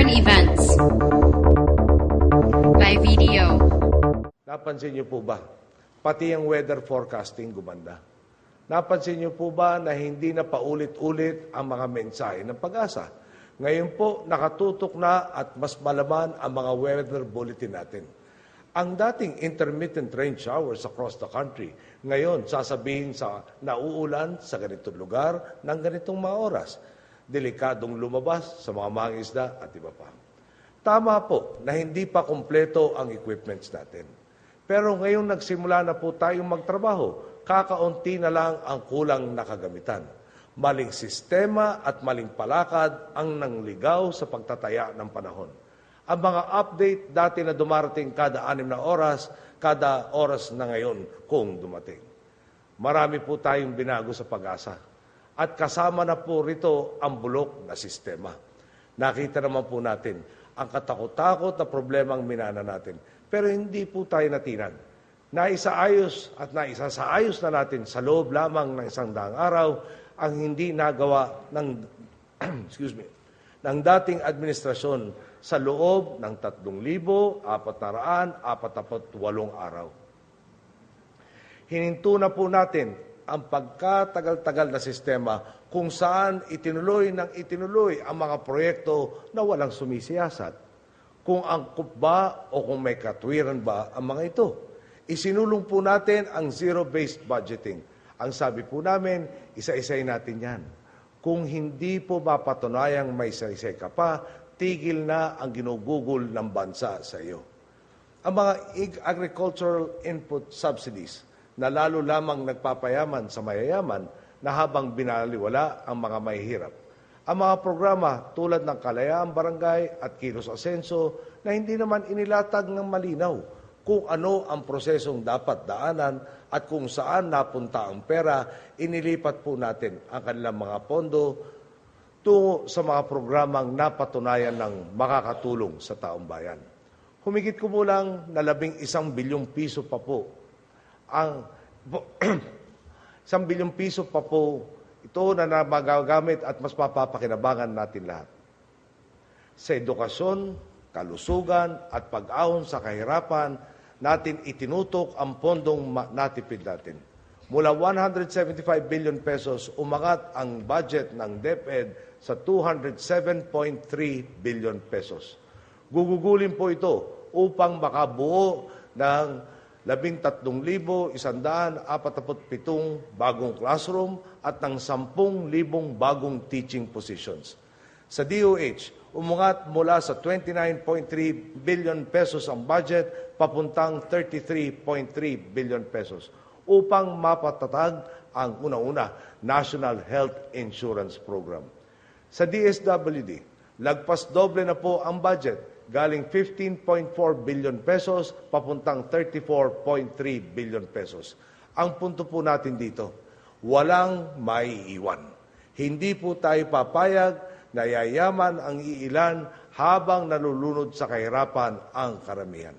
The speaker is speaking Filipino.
current events by video. Napansin niyo po ba? Pati ang weather forecasting gumanda. Napansin niyo po ba na hindi na paulit-ulit ang mga mensahe ng Pag-asa? Ngayon po, nakatutok na at mas malaman ang mga weather bulletin natin. Ang dating intermittent rain showers across the country, ngayon sasabihin sa nauulan sa ganitong lugar ng ganitong mga oras. Delikadong lumabas sa mga mangingisda at iba pa. Tama po na hindi pa kumpleto ang equipments natin. Pero ngayon nagsimula na po tayong magtrabaho, kakaunti na lang ang kulang na kagamitan. Maling sistema at maling palakad ang nangligaw sa pagtataya ng panahon. Ang mga update dati na dumarating kada 6 na oras, kada oras na ngayon kung dumating. Marami po tayong binago sa Pag-asa. At kasama na po rito ang bulok na sistema. Nakita naman po natin ang katakot-takot na problemang minana natin. Pero hindi po tayo natinag. Naisaayos at naisasaayos na natin sa loob lamang ng 100 araw ang hindi nagawa ng ng dating administrasyon sa loob ng 3,448 araw. Hininto na po natin ang pagkatagal-tagal na sistema kung saan itinuloy ang mga proyekto na walang sumisiyasat. Kung angkop ba o kung may katwiran ba ang mga ito. Isinulong po natin ang zero-based budgeting. Ang sabi po namin, isa-isay natin yan. Kung hindi po mapatunayang may isa-isay ka pa, tigil na ang ginugugol ng bansa sa iyo. Ang mga agricultural input subsidies na lalo lamang nagpapayaman sa mayayaman na habang binaliwala ang mga mahihirap. Ang mga programa tulad ng Kalayaan Barangay at Kilos Asenso na hindi naman inilatag ng malinaw kung ano ang prosesong dapat daanan at kung saan napunta ang pera, inilipat po natin ang kanilang mga pondo tungo sa mga programang napatunayan ng makakatulong sa taong bayan. Humigit kumulang na 11 bilyong piso pa po ang 1 bilyong piso pa po ito na magagamit at mas mapapakinabangan natin lahat. Sa edukasyon, kalusugan at pag-ahon sa kahirapan, natin itinutok ang pondong natipid natin. Mula 175 billion pesos, umangat ang budget ng DepEd sa 207.3 billion pesos. Gugugulin po ito upang makabuo ng 13,147 bagong classroom at ng 10,000 bagong teaching positions. Sa DOH, umungat mula sa 29.3 billion pesos ang budget papuntang 33.3 billion pesos upang mapatatag ang una-una National Health Insurance Program. Sa DSWD, lagpas doble na po ang budget galing 15.4 billion pesos papuntang 34.3 billion pesos. Ang punto po natin dito, walang maiiwan. Hindi po tayo papayag na yayaman ang iilan habang nalulunod sa kahirapan ang karamihan.